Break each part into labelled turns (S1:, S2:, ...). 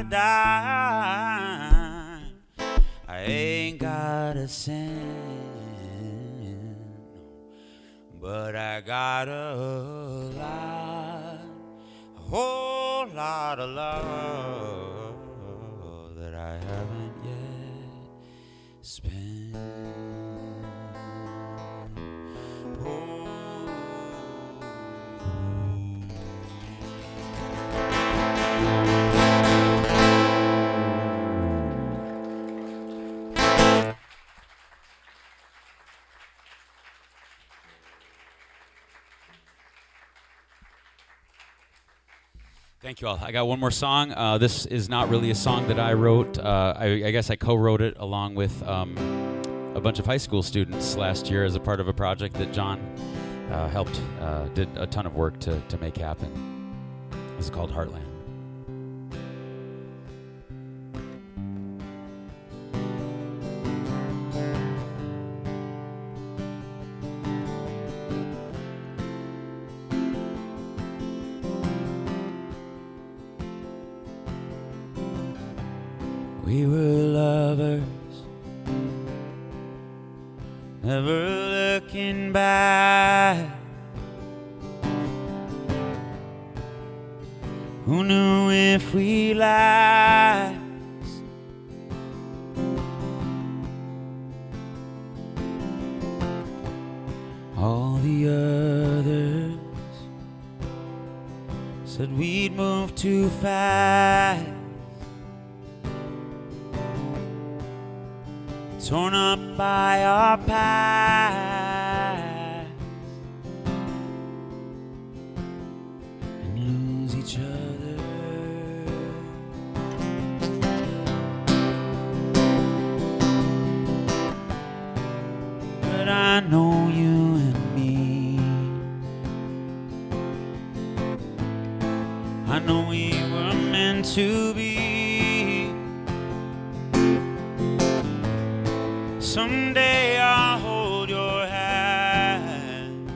S1: dime. I ain't got a cent, but I got a lot, a whole lot of love that I haven't yet spent. Oh. Thank you all. I got one more song. This is not really a song that I wrote. I guess I co-wrote it along with a bunch of high school students last year as a part of a project that John helped, did a ton of work to make happen. This is called Heartland. We were lovers, never looking back. Who knew if we last? All the others said we'd move too fast. Torn up by our past and lose each other. But I know you and me, I know we were meant to be. Someday I'll hold your hand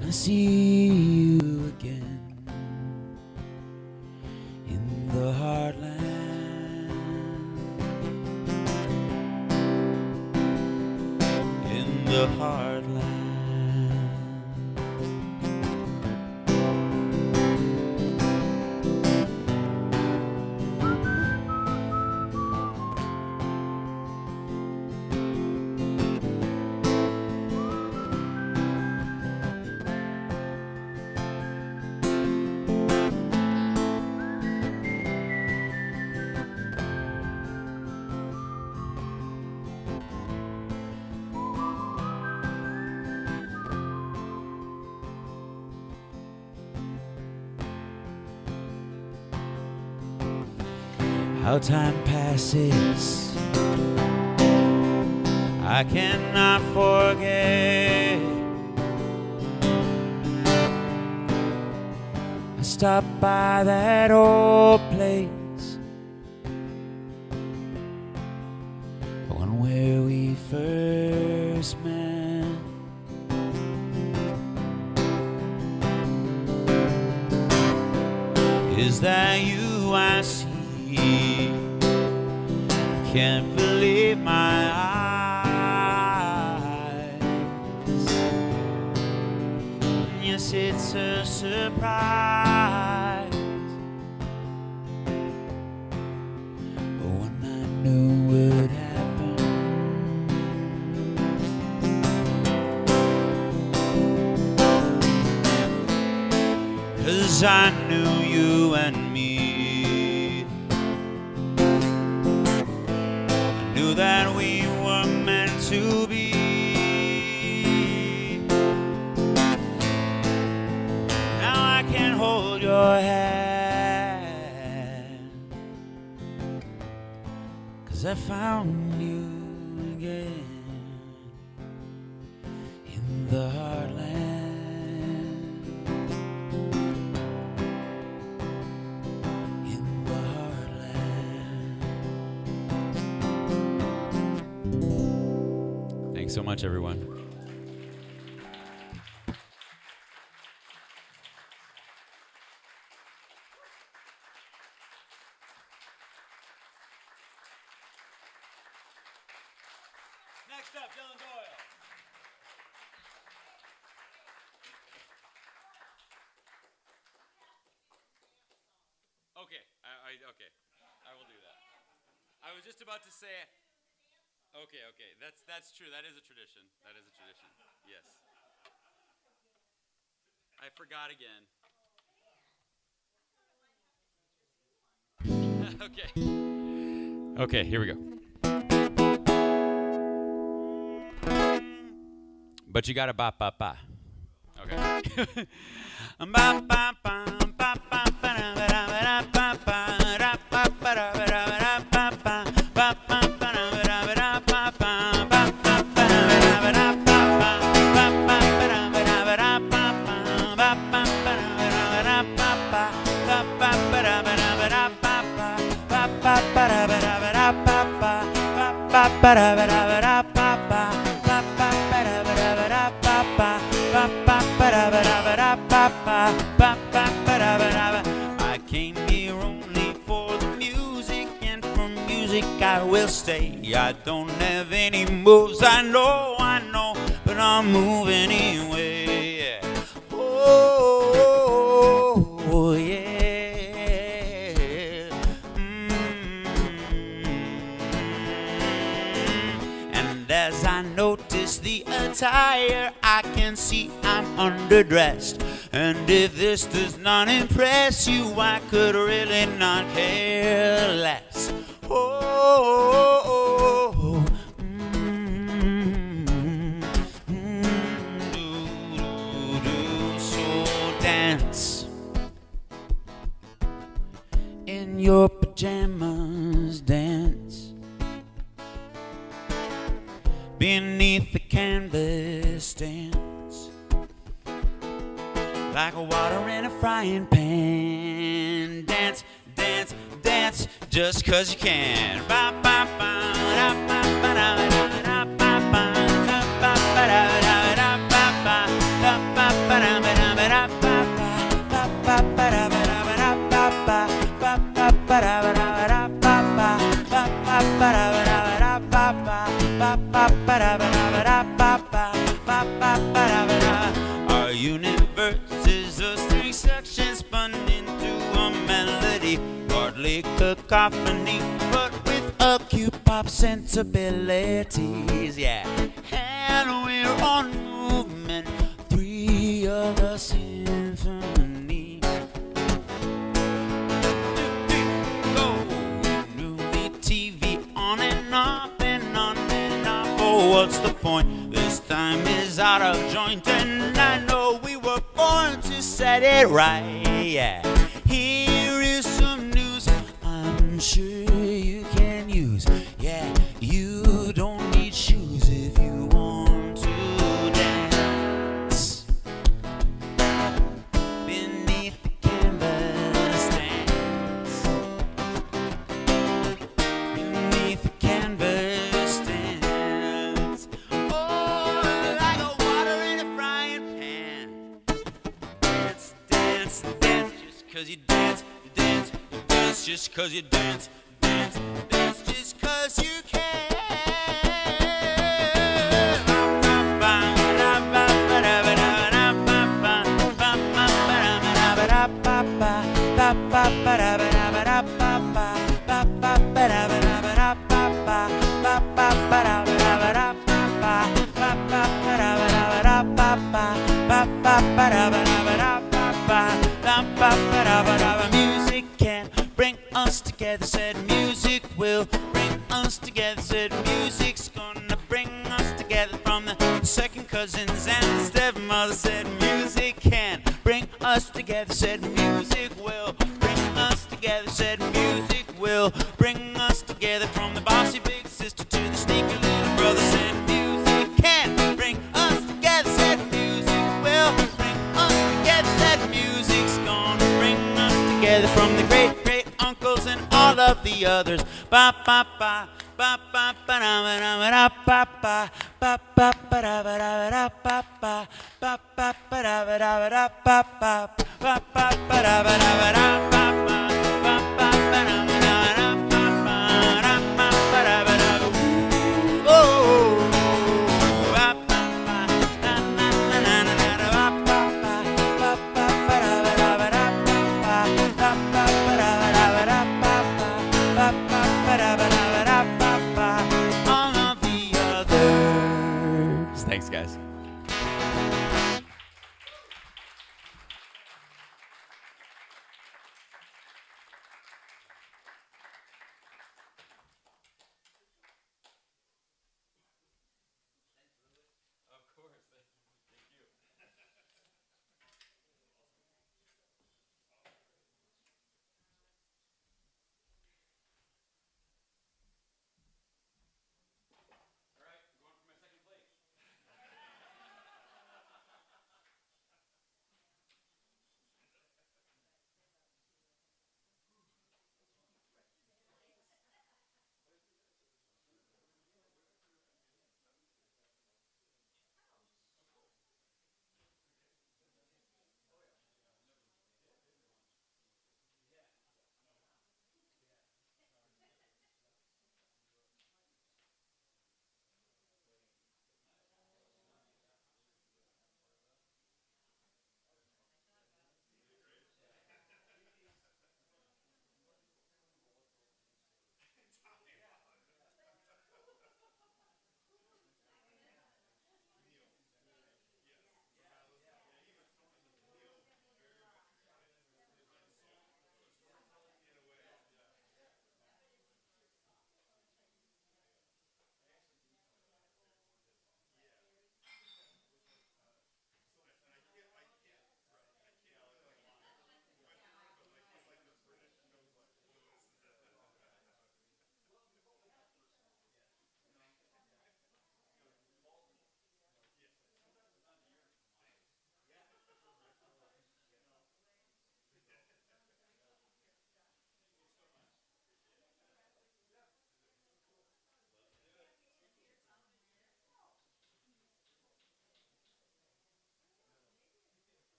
S1: and I see you again in the heartland, in the heartland. How time passes, I cannot forget. I stopped by that old place, the one where we first met. Is that you I see? Can't believe my eyes. Yes, it's a surprise. But when I knew would happen, cause I knew you and me, that we were meant to be. Now I can hold your hand, cause I found you again in the heartland, in the heartland. Thanks so much, everyone. Next up, Dylan Doyle. Okay, okay, I will do that. I was just about to say. Okay, that's true. That is a tradition. That is a tradition. Yes. I forgot again. Okay. Okay, here we go. But you got to ba ba ba. Okay. Ba ba ba ba ba ba ba I came here only for the music, and for music I will stay. I don't have any moves, I know, but I'm moving anyway. Oh, yeah. And as I notice the attire, I can see I'm underdressed. And if this does not impress you, I could really not care less. So dance in your pajamas, dance beneath the canvas, dance like a water in a frying pan. Dance, dance, dance, just 'cause you can. Ba ba ba da ba ba da da da ba ba da ba ba da da da ba ba da ba ba da da da ba ba ba ba ba da da da ba ba ba ba ba da da da ba ba ba ba ba da da da ba ba ba ba ba da da da ba ba ba ba ba da da. Our universe is a string section spun into a melody, hardly cacophony, but with acute pop sensibilities, yeah. And we're on movement 3 of the symphony. Go, movie TV on and off and on and off. Oh, what's the point? This time is out of joint, and I know we were born to set it right, yeah. Here is some news I'm sure you can use. Yeah, you don't need shoes if you want to dance beneath the canvas, dance beneath the canvas, dance. Oh, like a water in a frying pan. Dance, dance, dance, just 'cause you dance, dance, dance, just 'cause you dance, dance, dance, just 'cause you can. Music can bring us together, said music will bring us together, said music's gonna bring us together. From the second cousins and the stepmother, said music can bring us together, said music will bring us together, said music will bring us together. From the bossy big sister to the sneaky little brother, said music can bring us together, said music will bring us together, said music's gonna bring us together. From the great great uncles and all of the others, ba ba ba ba ba ba da ba da ba ba ba ba ba da ba da ba ba ba ba ba da ba da ba ba ba ba ba da ba da ba da ba ba ba ba ba da ba da ba ba ba da ba ba da ba da. Oh.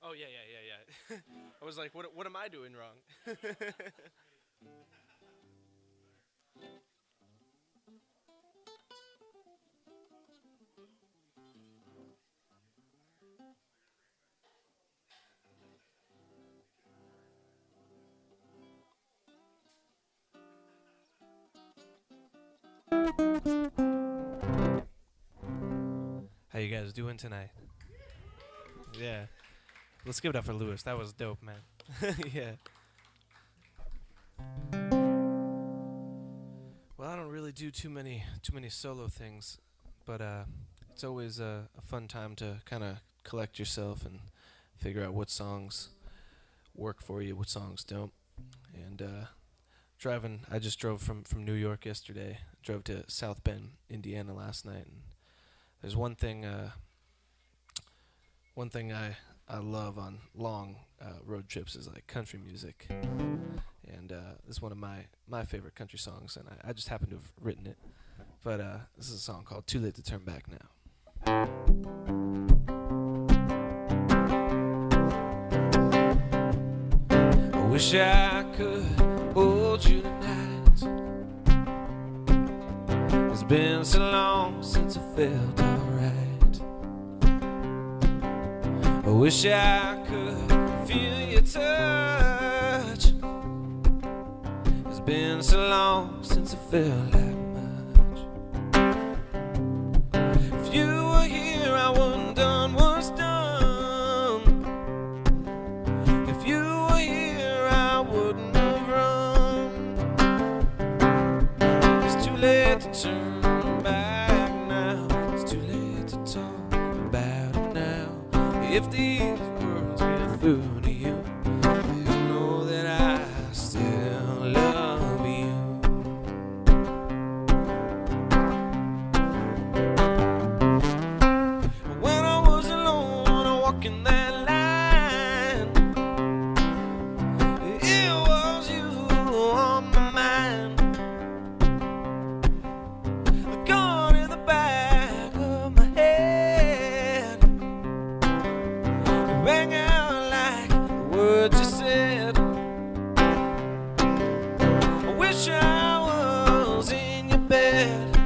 S2: Oh yeah. I was like, what am I doing wrong? How you guys doing tonight? Yeah. Let's give it up for Lewis. That was dope, man. Yeah. Well, I don't really do too many solo things, but it's always a fun time to kind of collect yourself and figure out what songs work for you, what songs don't. And driving, I just drove from New York yesterday. Drove to South Bend, Indiana last night, and there's one thing I love on long road trips is like country music, and this is one of my favorite country songs, and I just happen to have written it. But this is a song called "Too Late to Turn Back Now." I wish I could hold you tonight. It's been so long since I felt alright. I wish I could feel your touch. It's been so long since I felt that much. If you were here, I wouldn't done what's done. If you were here, I wouldn't have run. It's too late to turn back now. It's too late to talk about it now. If these words get through to you, you know that I still love you. When I was alone, walking that line, it was you on my mind. A gun in the back of my head, rang out like the words you said. I wish I was in your bed.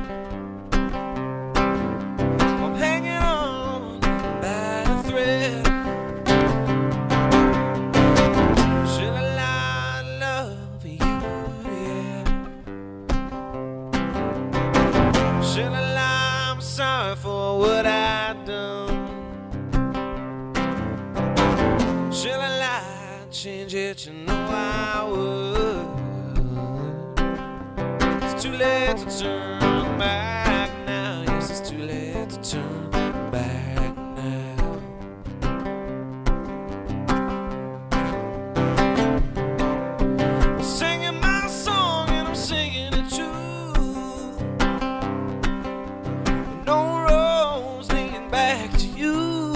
S2: I'm hanging on by a thread. Should I lie and love you? Yeah. Should I lie? I'm sorry for what I done. Should I lie, change it? You know I would. It's too late to turn back now. Yes, it's too late to turn back now. I'm singing my song and I'm singing it true. No roads leading back to you.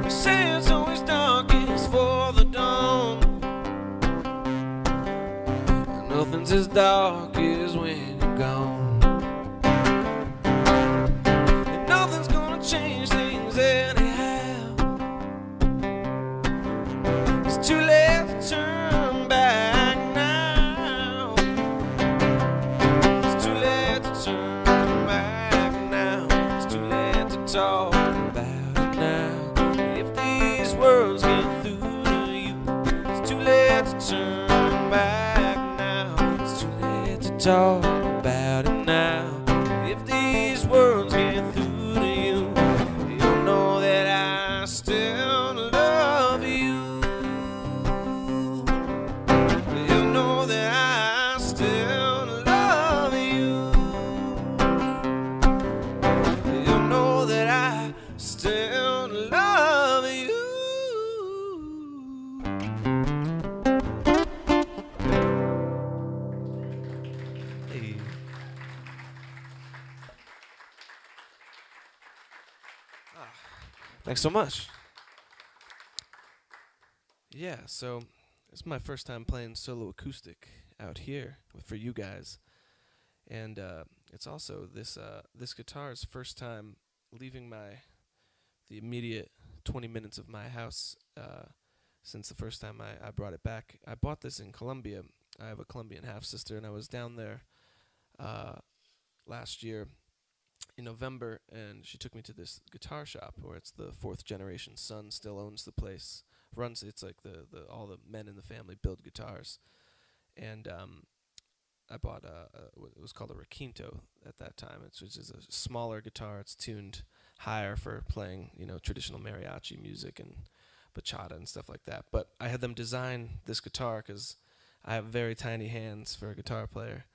S2: They say it's always darkest for the dawn, and nothing's as dark as when you're gone. And nothing's gonna change things anyhow. It's too late to turn back now. It's too late to turn back now. It's too late to talk about it now. If these words get through to you, it's too late to turn back now. It's too late to talk about it now. If these words get through to you, you'll know that I still love you. You'll know that I still love you. You'll know that I still love you. Hey. Thanks so much. Yeah, so it's my first time playing solo acoustic out here for you guys, and it's also this guitar's first time leaving the immediate 20 minutes of my house since the first time I brought it back. I bought this in Colombia. I have a Colombian half sister, and I was down there last year in November, and she took me to this guitar shop where it's the fourth generation son still owns the place. It's like all the men in the family build guitars, and I bought it was called a requinto at that time, which is a smaller guitar. It's tuned higher for playing traditional mariachi music and bachata and stuff like that. But I had them design this guitar because I have very tiny hands for a guitar player,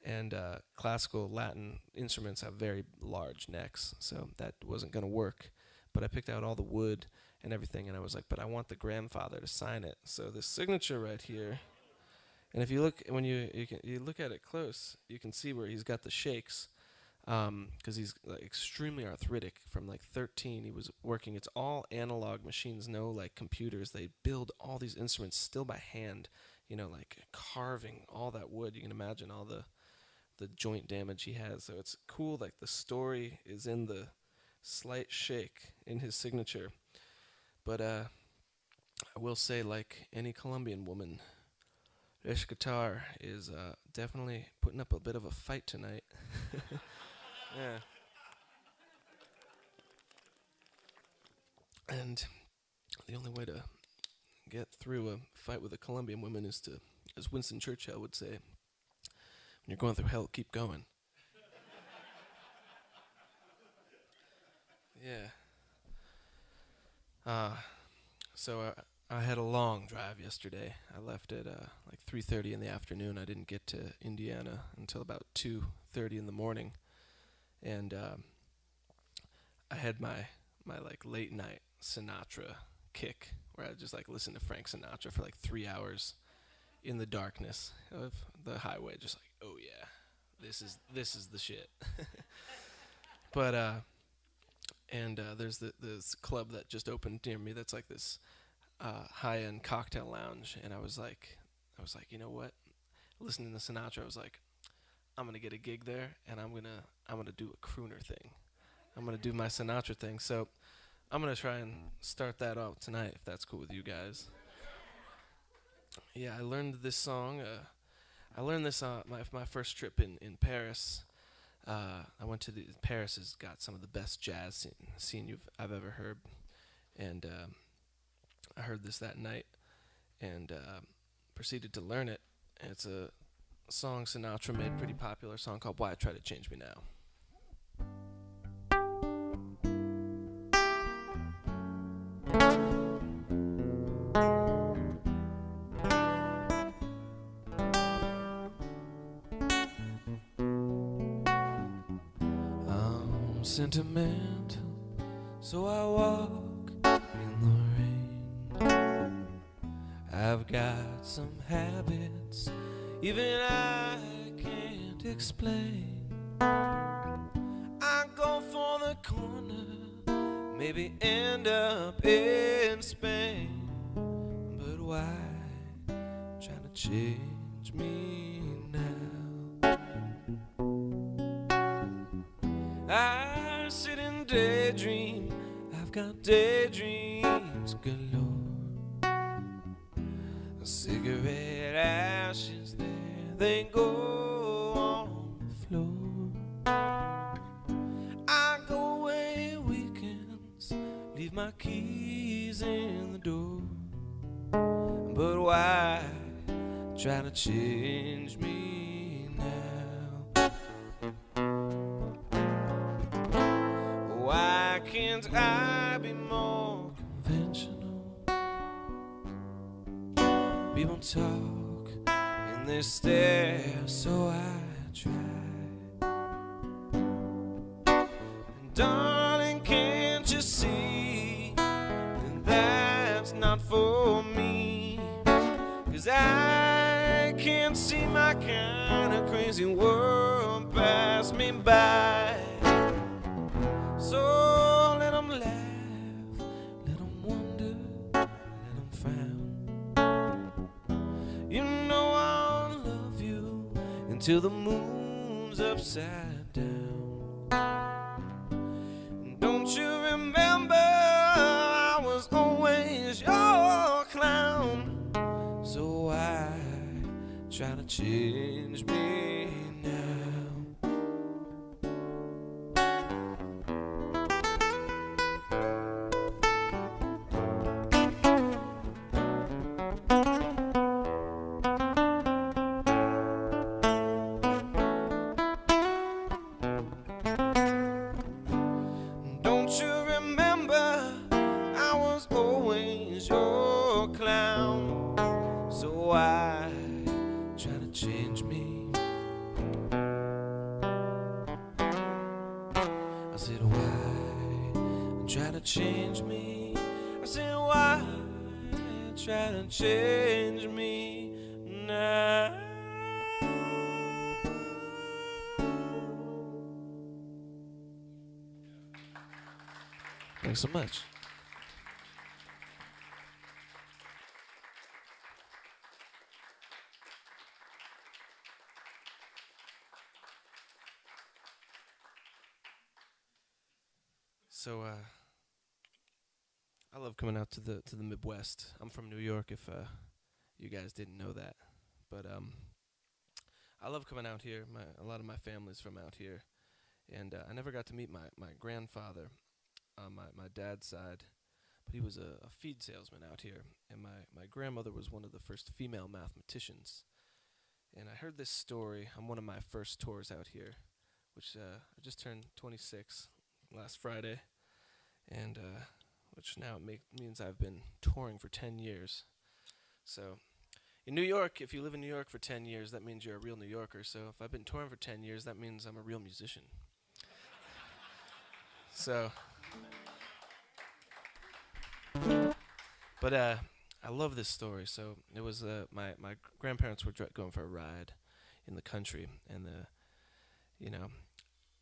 S2: and classical Latin instruments have very large necks, so that wasn't going to work. But I picked out all the wood and everything, and I was like, but I want the grandfather to sign it. So this signature right here, and if you look, when you look at it close, you can see where he's got the shakes, because he's extremely arthritic. From like 13, he was working. It's all analog machines, no like computers. They build all these instruments still by hand, like carving all that wood. You can imagine all the joint damage he has. So it's cool. Like the story is in the slight shake in his signature. But I will say, like any Colombian woman, this guitar is definitely putting up a bit of a fight tonight. Yeah. And the only way to get through a fight with a Colombian woman is to, as Winston Churchill would say, when you're going through hell, keep going. Yeah. So I had a long drive yesterday. I left at like 3:30 in the afternoon. I didn't get to Indiana until about 2:30 in the morning, and I had my like late night Sinatra kick, where I just like listened to Frank Sinatra for like 3 hours in the darkness of the highway, just like, oh yeah, this is the shit. But there's this club that just opened near me that's like this high-end cocktail lounge, and I was like, you know what? Listening to Sinatra, I was like, I'm gonna get a gig there, and I'm gonna do a crooner thing. I'm gonna do my Sinatra thing. So I'm gonna try and start that out tonight, if that's cool with you guys. Yeah, I learned this song. I learned this on my first trip in Paris. I went to Paris has got some of the best jazz scene I've ever heard, and I heard this that night and proceeded to learn it. And it's a song Sinatra made pretty popular, a song called "Why Try to Change Me Now." Sentimental, so I walk in the rain. I've got some habits even I can't explain. I go for the corner, maybe end up in Spain. But why trying to change me now? I sit and daydream, I've got daydreams galore. A cigarette ashes, there they go on the floor. I go away weekends, leave my keys in the door. But why try to change me now? Why can't I be more conventional? People talk and they stare, so I try. And darling, can't you see that that's not for me? 'Cause I can't see my kind of crazy world pass me by. So let them laugh until the moon's upside down. Don't you remember I was always your clown? So why try to change me now? Don't you remember I was always your clown? So why try to change me? I said, why try to change me? I said, why try to change me now? Thanks so much. So I love coming out to the Midwest. I'm from New York, if you guys didn't know that. But I love coming out here. A lot of my family's from out here, and I never got to meet my grandfather on my dad's side, but he was a feed salesman out here, and my grandmother was one of the first female mathematicians. And I heard this story on one of my first tours out here, which I just turned 26 last Friday, and which now means I've been touring for 10 years. So in New York, if you live in New York for 10 years, that means you're a real New Yorker. So if I've been touring for 10 years, that means I'm a real musician. So, but I love this story. So it was my grandparents were going for a ride in the country, and you know,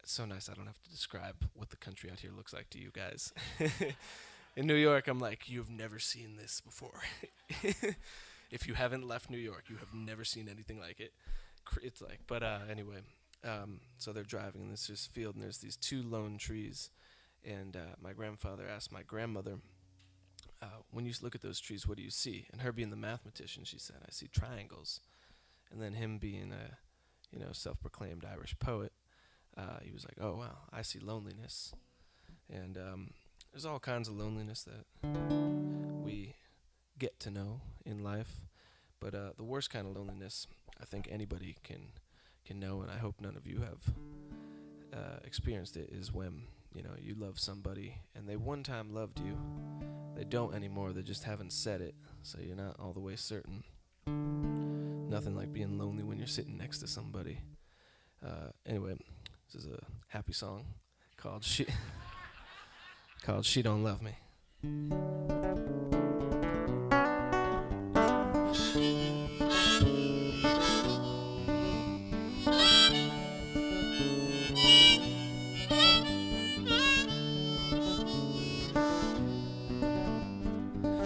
S2: it's so nice I don't have to describe what the country out here looks like to you guys. In New York, I'm like, you've never seen this before. If you haven't left New York, you have never seen anything like it. It's like, but anyway, so they're driving in this field, and there's these two lone trees. And my grandfather asked my grandmother, when you look at those trees, what do you see? And her being the mathematician, she said, I see triangles. And then him being a self-proclaimed Irish poet, he was like, oh, wow, I see loneliness. And there's all kinds of loneliness that we get to know in life. But the worst kind of loneliness I think anybody can know, and I hope none of you have experienced it, is when you love somebody and they one time loved you. They don't anymore, they just haven't said it, so you're not all the way certain. Nothing like being lonely when you're sitting next to somebody. Anyway, this is a happy song called She Don't Love Me.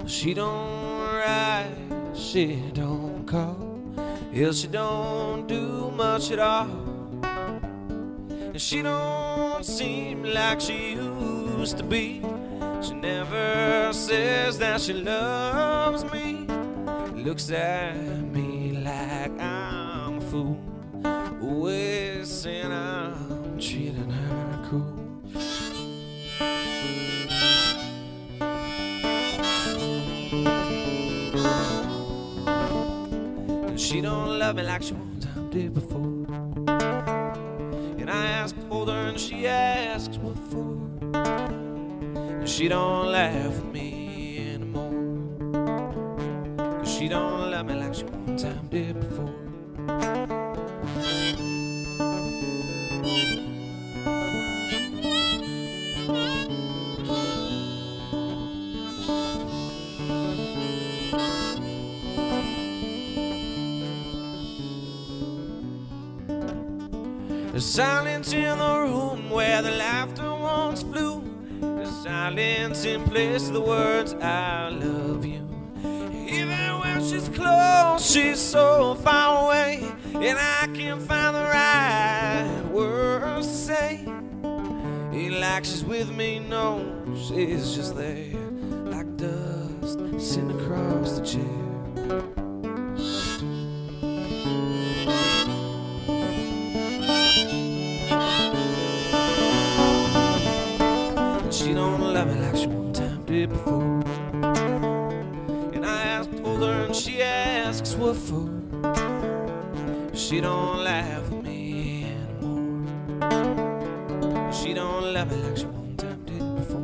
S2: She don't write, she don't call, hell, she don't do much at all. And she don't seem like she used to be. She never says that she loves me. Looks at me like I'm a fool, always saying I'm treating her cool. She don't love me like she one time did before. And I ask to hold her and she asks what for. And she don't laugh with me anymore, 'cause she don't love me like she one time did before. There's silence in the room where the laughter once flew. There's silence in place of the words I love you. Even when she's close, she's so far away. and I can't find the right words to say. Ain't like she's with me, no, she's just there, like dust sitting across the chair. She don't love me like she one time did before, and I told her and she asks what for. She don't laugh at me anymore. She don't love me like she one time did before.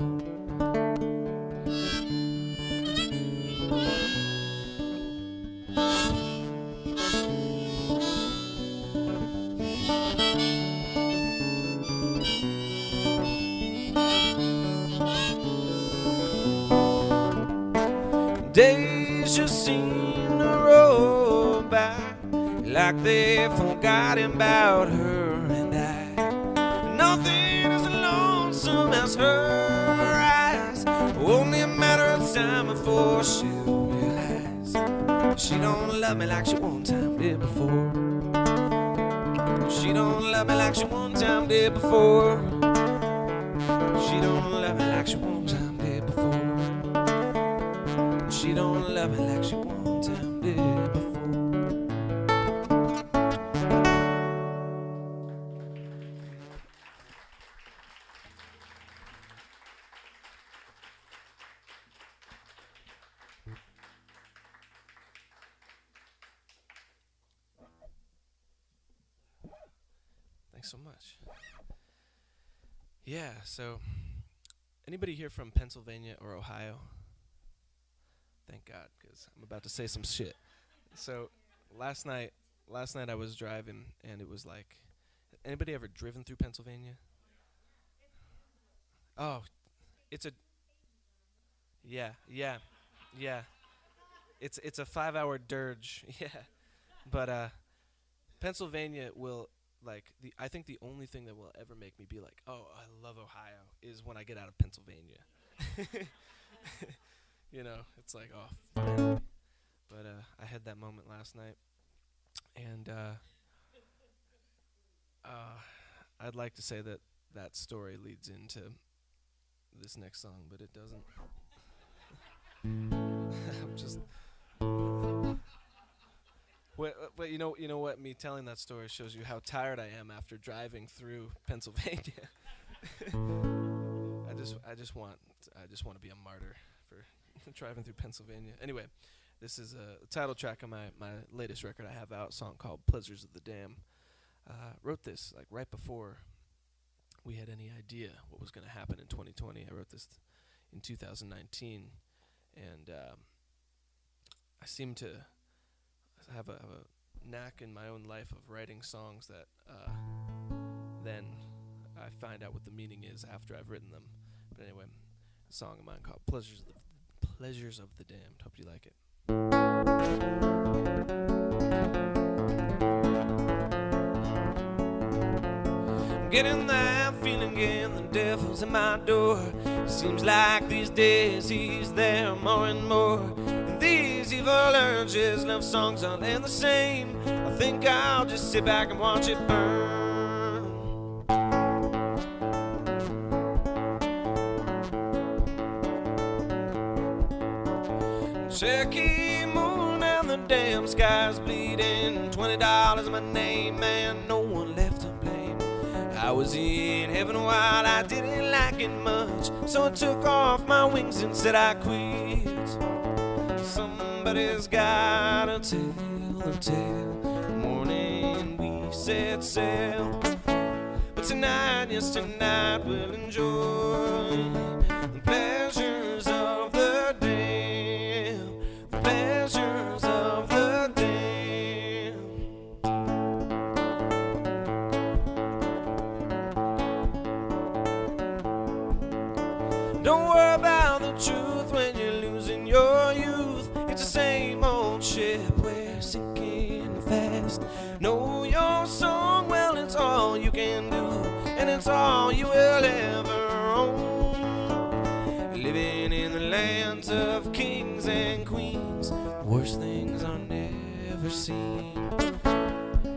S2: Days just seem to roll by like they forgot about her and I. Nothing as lonesome as her eyes. Only a matter of time before she'll realize she don't love me like she one time did before. She don't love me like she one time did before. She don't love me like she one time did before. She don't love me like she one time did before. Thanks so much. Yeah, so anybody here from Pennsylvania or Ohio? Thank God, because I'm about to say some shit. So last night I was driving, and it was like, anybody ever driven through Pennsylvania? Oh, it's a, yeah. It's a 5-hour dirge, yeah. But Pennsylvania will, like, I think the only thing that will ever make me be like, oh, I love Ohio, is when I get out of Pennsylvania. You know, it's like, oh, finally. But I had that moment last night, and I'd like to say that that story leads into this next song, but it doesn't. I'm just. But you know what? Me telling that story shows you how tired I am after driving through Pennsylvania. I just want to be a martyr for driving through Pennsylvania. Anyway, this is a title track on my latest record I have out, a song called Pleasures of the Dam. Wrote this like right before we had any idea what was going to happen in 2020. I wrote this in 2019, and I seem to have a knack in my own life of writing songs that then I find out what the meaning is after I've written them. But anyway, a song of mine called Pleasures of the Damned. Hope you like it. I'm getting that feeling again, the devil's at my door. Seems like these days he's there more and more. And these evil urges, love songs all ain't the same. I think I'll just sit back and watch it burn. Cherokee moon and the damn sky's bleeding. $20 my name, man, no one left to blame. I was in heaven while I didn't like it much, so I took off my wings and said I quit. Somebody's gotta tell the tale. Morning we set sail, but tonight, yes tonight, we'll enjoy the pleasures of the dam, the pleasures of the dam. Don't worry about the truth when you're losing your youth. It's the same old ship, we're sinking fast. Know your song, well it's all you can do, and it's all you will ever own. Living in the lands of kings and queens, worse things are never seen.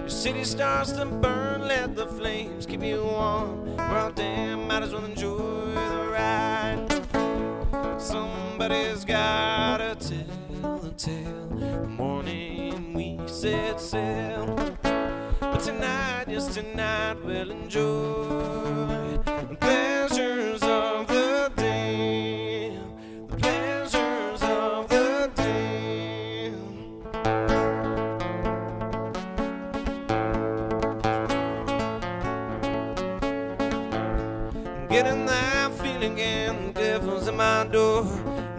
S2: Your city starts to burn, let the flames keep you warm. Well, damn, might as well enjoy the ride. Somebody's gotta tell the tale. The morning we set sail, but tonight, yes, tonight we'll enjoy the pleasures of the day. The pleasures of the day. Getting that feeling again, the devil's at my door.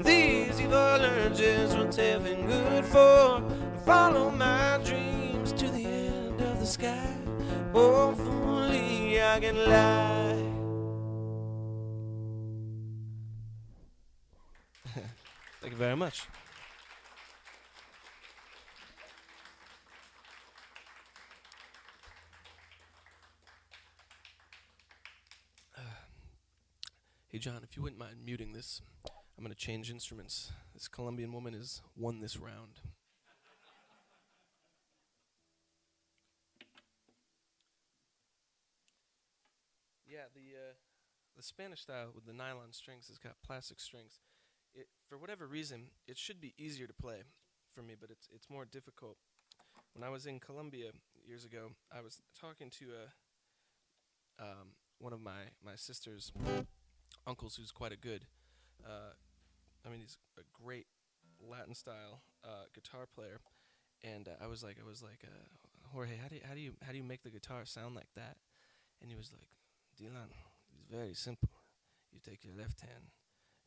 S2: These evil urges, what's heaven good for? Follow my dreams to the end of the sky. Oh, if only I can lie. Thank you very much. Hey John, if you wouldn't mind muting this, I'm going to change instruments. This Colombian woman has won this round. Yeah, the Spanish style with the nylon strings has got plastic strings. For whatever reason, it should be easier to play for me, but it's more difficult. When I was in Colombia years ago, I was talking to one of my sister's uncles, who's quite a good, he's a great Latin style guitar player, and I was like, Jorge, how do you make the guitar sound like that? And he was like, Dylan, it's very simple. You take your left hand,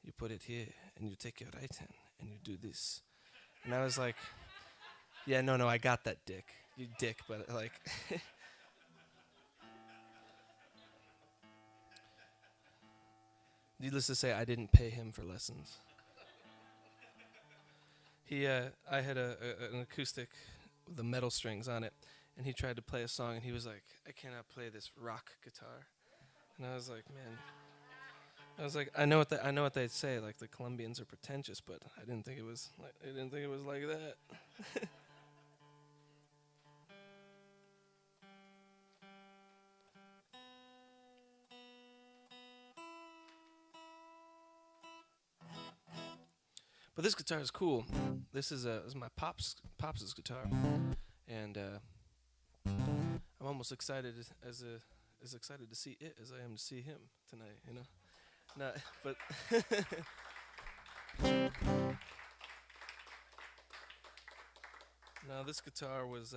S2: you put it here, and you take your right hand, and you do this. And I was like, yeah, no, I got that, dick. You dick, but like... Needless to say, I didn't pay him for lessons. I had an acoustic with the metal strings on it, and he tried to play a song, and he was like, I cannot play this rock guitar. And I was like, man, I know what they'd say, like the Colombians are pretentious, but I didn't think it was like that. But this guitar is cool. This is my pop's guitar, and I'm almost excited as excited to see it as I am to see him tonight. You know, no, but no, this guitar was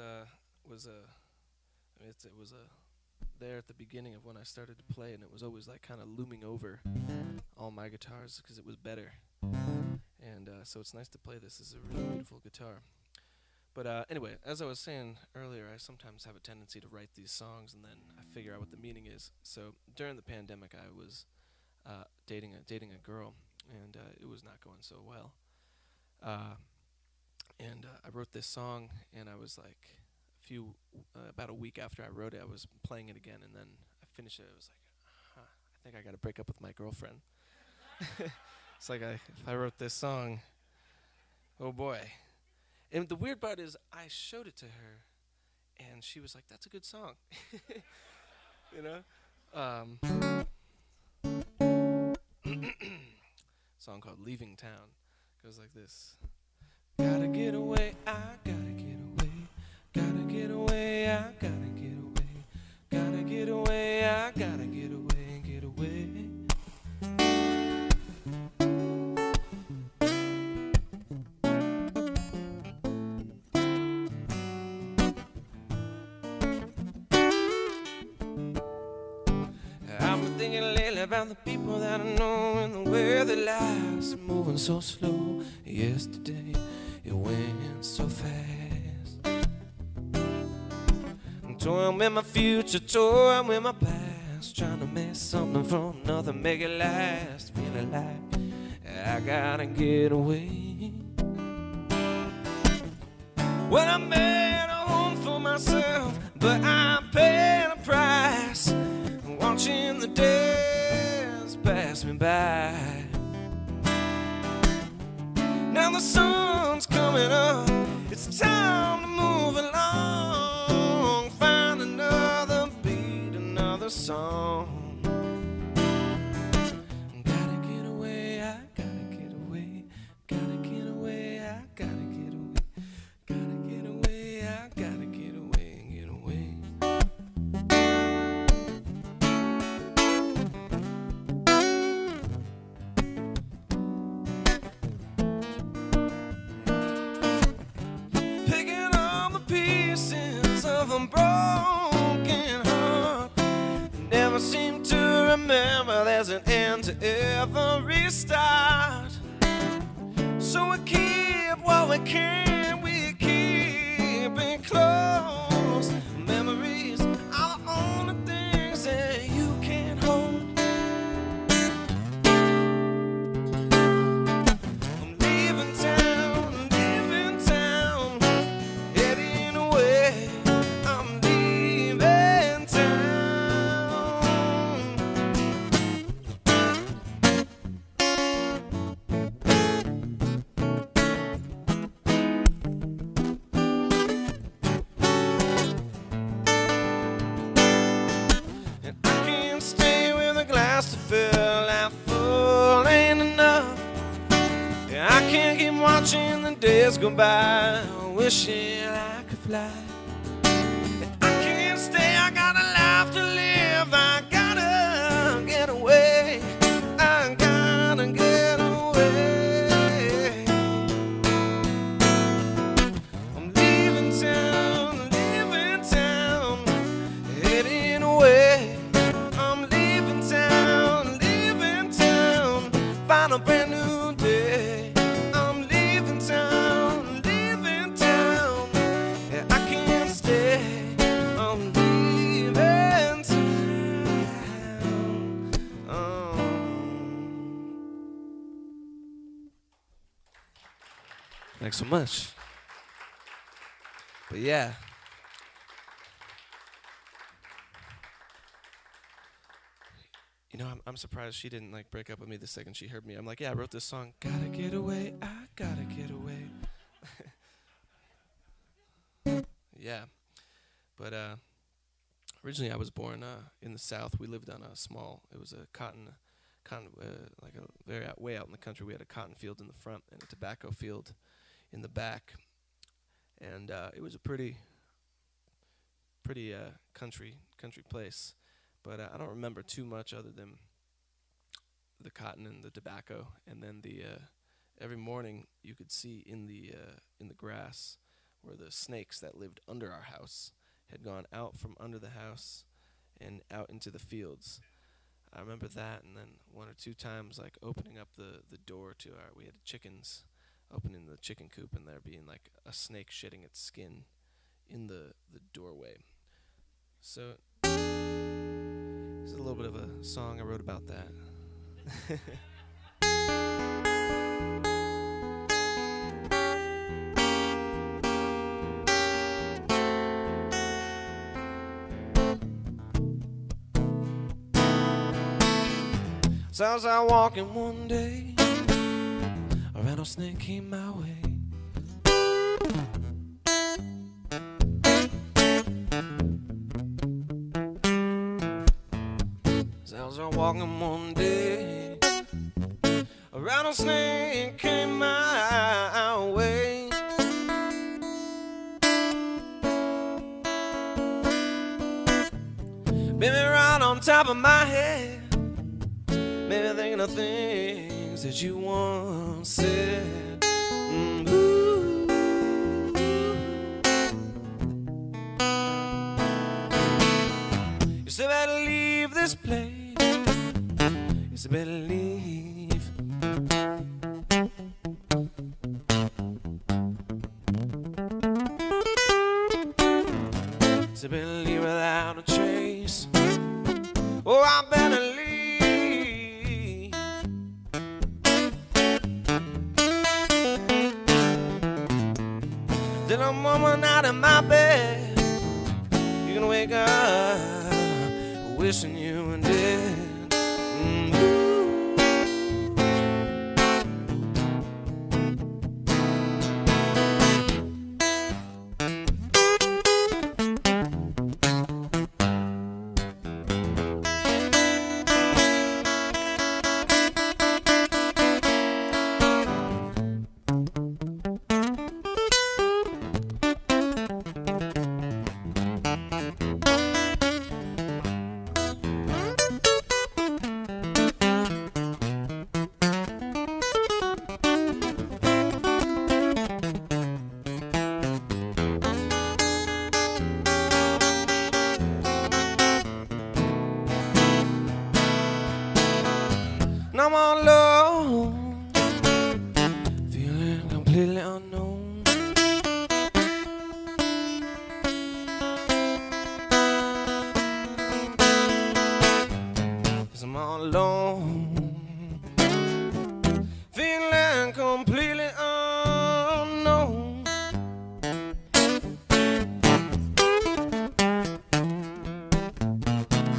S2: there at the beginning of when I started to play, and it was always like kind of looming over all my guitars because it was better. And so it's nice to play this. This is a really beautiful guitar. But anyway, as I was saying earlier, I sometimes have a tendency to write these songs and then I figure out what the meaning is. So during the pandemic, I was dating a girl, and it was not going so well. And I wrote this song, and I was like, about a week after I wrote it, I was playing it again, and then I finished it. I was like, I think I got to break up with my girlfriend. It's like if I wrote this song, oh boy. And the weird part is I showed it to her, and she was like, that's a good song. You know? Song called Leaving Town. Goes like this. Gotta get away, I gotta get away. Gotta get away, I gotta get away. Gotta get away, I gotta get away, get away. About the people that I know and the way their lives are moving so slow. Yesterday it went so fast. I'm toying with my future, toying with my past, trying to make something from nothing, make it last. Feeling like I gotta get away. Well, I made a home for myself, but I paid a price. Watching the days pass me by. Now the sun's coming up, it's time to move along. song. Gotta get away, I gotta get away. Gotta get away, I gotta get away. Gotta get away, I gotta get away and get away. Picking up the pieces of a broken heart. Never seem to remember there's an end to every start. So we keep what we can, we keep it close. Memories are the only things that you can't hold. I'm leaving town, heading away. I'm leaving town. And I can't stay with a glass to fill out full ain't enough. Yeah, I can't keep watching the days go by, wishing I could fly. And I can't stay, I got a life to live. I gotta get away. I gotta get away. I'm leaving town, heading away. I'm leaving town, find a brand new day. I'm leaving town, yeah, I can't stay. I'm leaving town. Thanks so much. But yeah. You know, I'm surprised she didn't like break up with me the second she heard me. I'm like, yeah, I wrote this song. Gotta get away, I gotta get away. Yeah, but originally I was born in the South. We lived on a small. It was a cotton, like a very way out in the country. We had a cotton field in the front and a tobacco field in the back, and it was a pretty country place. But I don't remember too much other than the cotton and the tobacco, and then the every morning you could see in the grass where the snakes that lived under our house had gone out from under the house and out into the fields. I remember that, and then one or two times like opening up the door to we had chickens, opening the chicken coop and there being like a snake shedding its skin in the doorway. So this is a little bit of a song I wrote about that. So I was out walking one day, a rattlesnake came my way. So I was out walking one day, a rattlesnake came my way. Baby, right on top of my head. Maybe thinking of things that you once said. Ooh. You said better leave this place. You said better leave. You said better leave without a trace. Oh, I better leave. Then I'm woman out of my bed. You're gonna wake up wishing you were dead. alone, feeling completely unknown.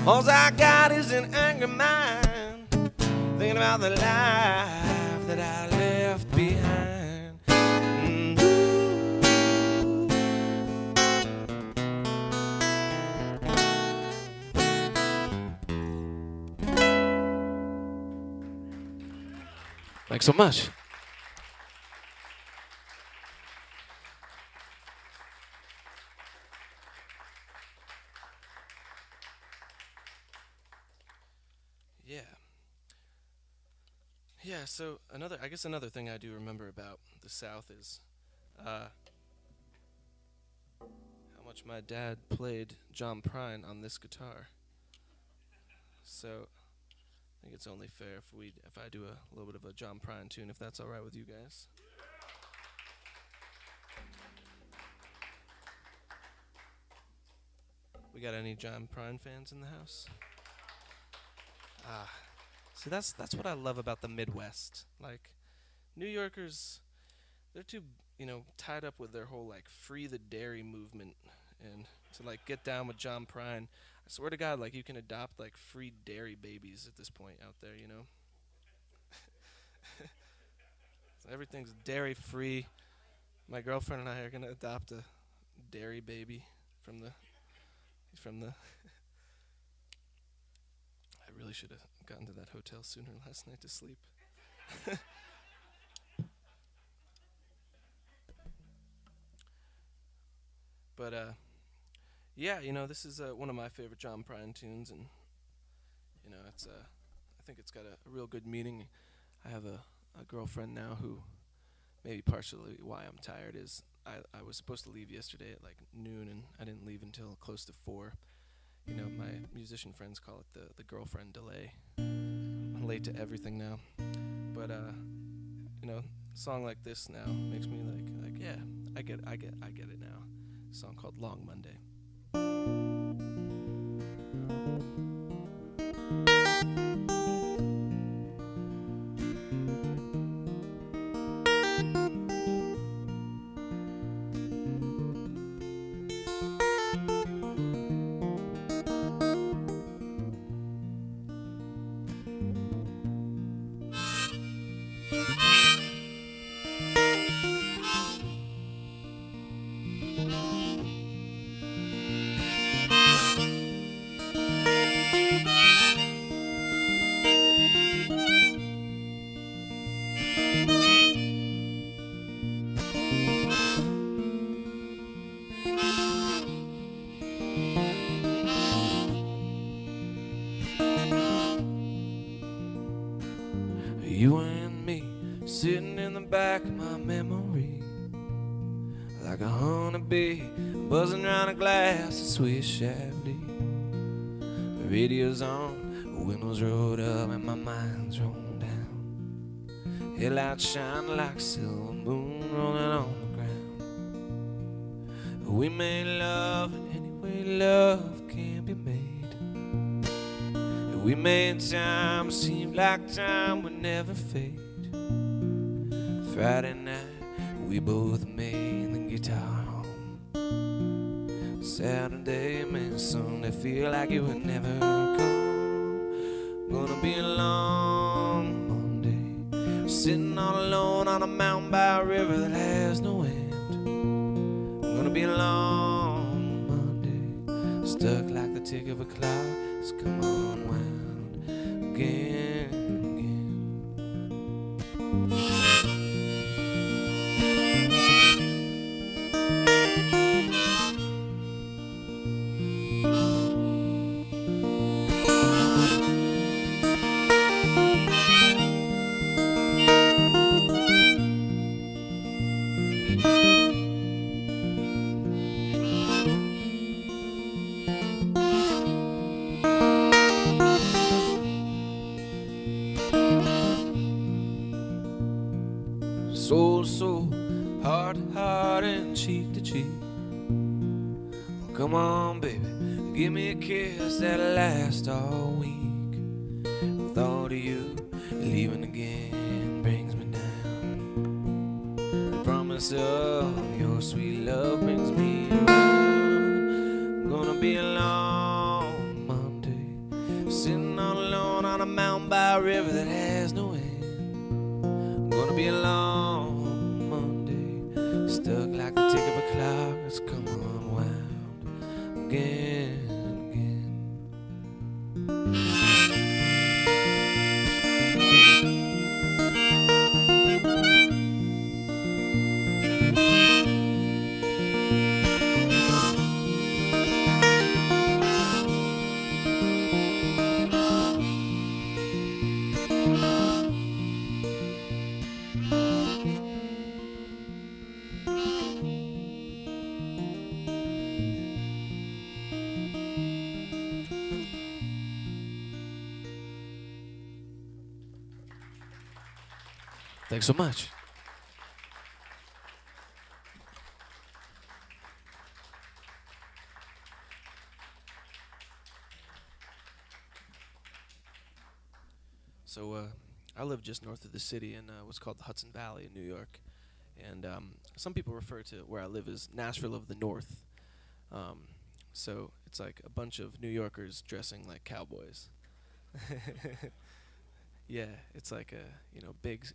S2: All I got is an angry mind, thinking about the life that I left behind. Thanks so much. Yeah, so I guess another thing I do remember about the South is how much my dad played John Prine on this guitar. So I think it's only fair if I do a little bit of a John Prine tune, if that's all right with you guys. We got any John Prine fans in the house? See, that's what I love about the Midwest. Like, New Yorkers, they're too, tied up with their whole, like, free the dairy movement and to, like, get down with John Prine. I swear to God, like, you can adopt, like, free dairy babies at this point out there, So everything's dairy-free. My girlfriend and I are going to adopt a dairy baby from the I really should have gotten to that hotel sooner last night to sleep. But yeah, this is one of my favorite John Prine tunes, and it's I think it's got a real good meaning. I have a girlfriend now who, maybe partially why I'm tired, is I was supposed to leave yesterday at like noon, and I didn't leave until close to 4. My musician friends call it the girlfriend delay. I'm late to everything now. But a song like this now makes me like yeah, I get it now. A song called Long Monday. You and me sitting in the back of my memory, like a honeybee buzzing around a glass of sweet Chablis. The radio's on, the windows rolled up and my mind's rolled down. Headlights shine like silver moon rolling on the ground. We made love in any way love can be made. We made time seem like time would never fade. Friday night, we both made the guitar home. Saturday made Sunday feel like it would never come. Gonna be a long Monday, sitting all alone on a mountain by a river that has no end. Gonna be a long Monday, stuck like the tick of a clock that's come unwound again and again. Soul to soul, heart to heart, and cheek to cheek. Well, come on, baby, give me a kiss that'll last all week. thought of you leaving again brings me down. The promise of your sweet love brings me around. Gonna be a long Monday, sitting all alone on a mountain by a river that has no end. Gonna be a long Monday, stuck like the tick of a clock that's come unwound again. Thanks so much. So I live just north of the city in what's called the Hudson Valley in New York. And some people refer to where I live as Nashville of the North. So it's like a bunch of New Yorkers dressing like cowboys. Yeah, it's like big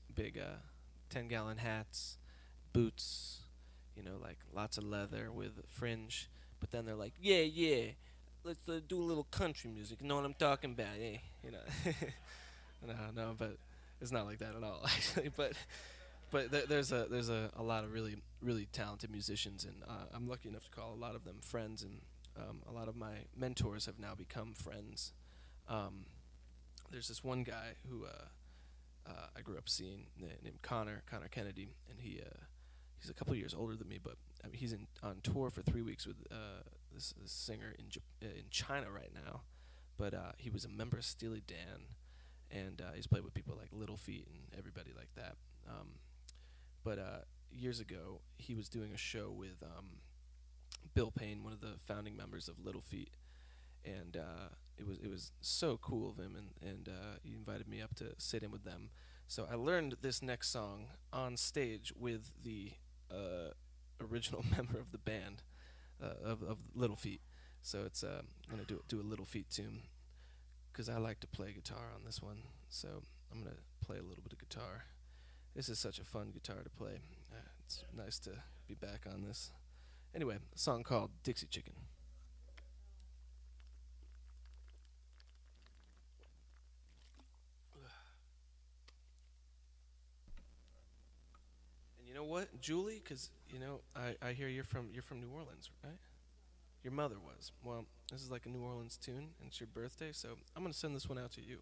S2: 10-gallon hats, boots, like lots of leather with fringe. But then they're like, yeah, let's do a little country music. You know what I'm talking about, eh? No, but it's not like that at all, actually. But there's a lot of really, really talented musicians, and I'm lucky enough to call a lot of them friends, and a lot of my mentors have now become friends. There's this one guy who I grew up seeing named Connor Kennedy, and he's a couple years older than me, but he's on tour for 3 weeks with this singer in China right now. But he was a member of Steely Dan, and he's played with people like Little Feat and everybody like that. But years ago, he was doing a show with Bill Payne, one of the founding members of Little Feat, and it was so cool of him, and he invited me up to sit in with them. So I learned this next song on stage with the original member of the band of Little Feat. So it's I'm gonna do a Little Feat tune because I like to play guitar on this one. So I'm gonna play a little bit of guitar. This is such a fun guitar to play. It's nice to be back on this. Anyway, a song called Dixie Chicken. And you know what, Julie? Because I hear you're from New Orleans, right? Your mother was. Well, this is like a New Orleans tune, and it's your birthday, so I'm gonna send this one out to you.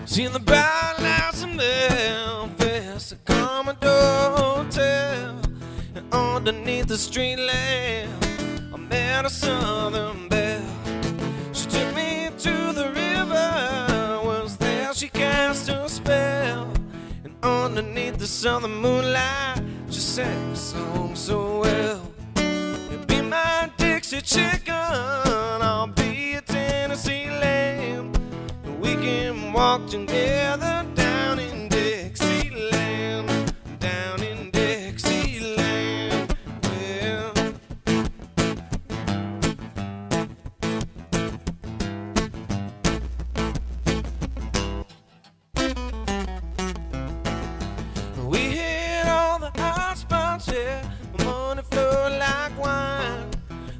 S2: Seen the bright lights of Memphis, the Commodore Hotel, and underneath the street lamp, I met a Southern belle. She took me to the river, was there she cast her spell, and underneath the southern moonlight, she sang a song so well. You be my Dixie chicken, I'll be a Tennessee lamb. We can walk together down in Dixieland, down in Dixieland. Well, we hit all the hot spots, yeah. Money flowed like wine.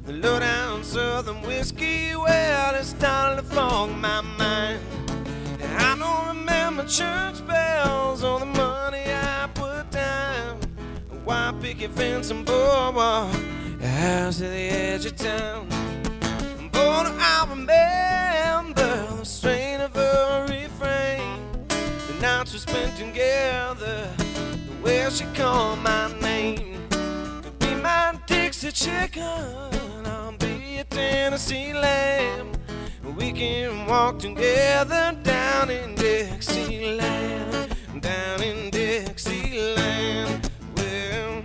S2: The low-down southern whiskey, well, it started to fog my mind. I don't remember church bells or the money I put down. A white picket fence and boardwalk, a house at the edge of town. But I remember the strain of her refrain, the nights we spent together, the way she called my name. Could be my Dixie chicken, I'll be a Tennessee lamb. We can walk together down in Dixieland, down in Dixieland. Well,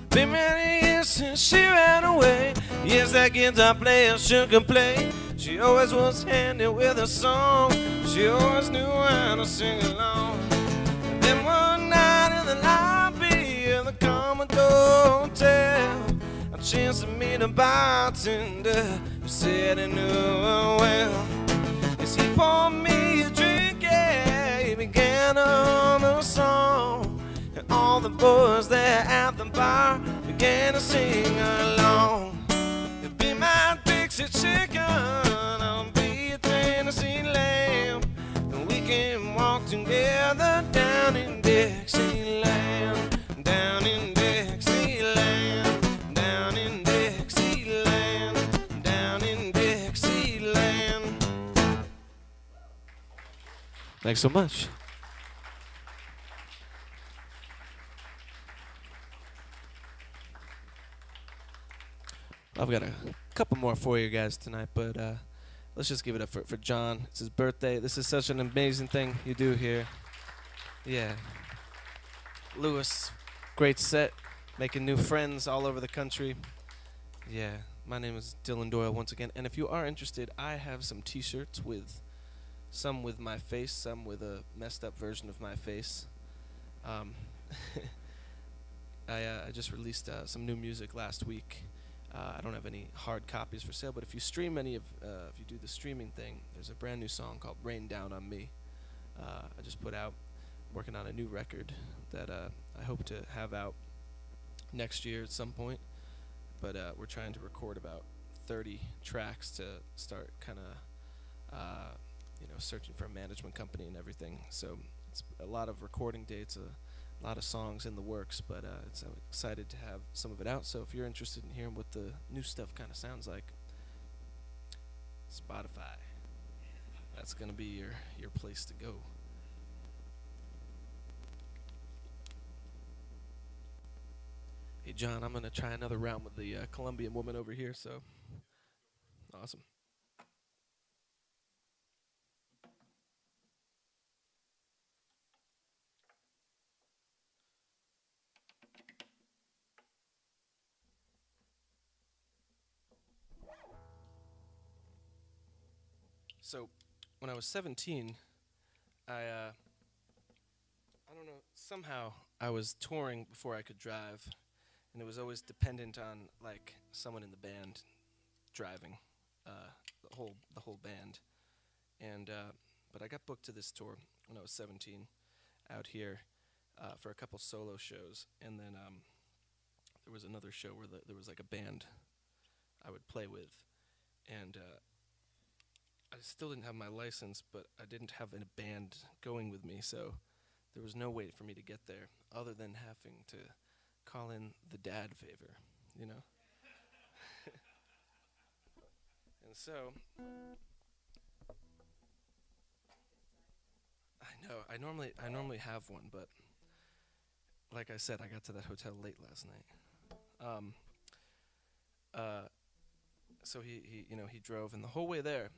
S2: been many years since she ran away. Yes, that guitar player sure can play. She always was handy with a song. She always knew how to sing along. And then one night in the lobby of the Commodore Hotel, I chanced to meet a bartender who said he knew her well. As he poured me a drink, yeah, he began a song. And all the boys there at the bar began to sing along. You'll be my Dixie chicken, I'll be your Tennessee lamb, and we can walk together down in Dixieland, down in Dixieland, down in Dixieland, down in Dixieland. Thanks so much. I've got a couple more for you guys tonight, but let's just give it up for John. It's his birthday. This is such an amazing thing you do here. Yeah. Lewis, great set, making new friends all over the country. Yeah, my name is Dylan Doyle once again, and if you are interested, I have some t-shirts with some with my face, some with a messed up version of my face. I just released some new music last week. I don't have any hard copies for sale, but if you stream if you do the streaming thing, there's a brand new song called Rain Down on Me. I just put out, working on a new record that I hope to have out next year at some point, but we're trying to record about 30 tracks to start kind of, searching for a management company and everything. So it's a lot of recording dates, a lot of songs in the works, but I'm excited to have some of it out. So if you're interested in hearing what the new stuff kind of sounds like, Spotify, that's gonna be your place to go. Hey John, I'm gonna try another round with the Colombian woman over here. So awesome. So, when I was 17, I don't know, somehow I was touring before I could drive, and it was always dependent on like someone in the band driving, the whole band, and but I got booked to this tour when I was 17, out here, for a couple solo shows, and then there was another show where there was like a band I would play with, and I still didn't have my license, but I didn't have a band going with me, so there was no way for me to get there other than having to call in the dad favor, you know? And so
S3: No, I normally have one, but like I said, I got to that hotel late last night. Um, so he drove, and the whole way there,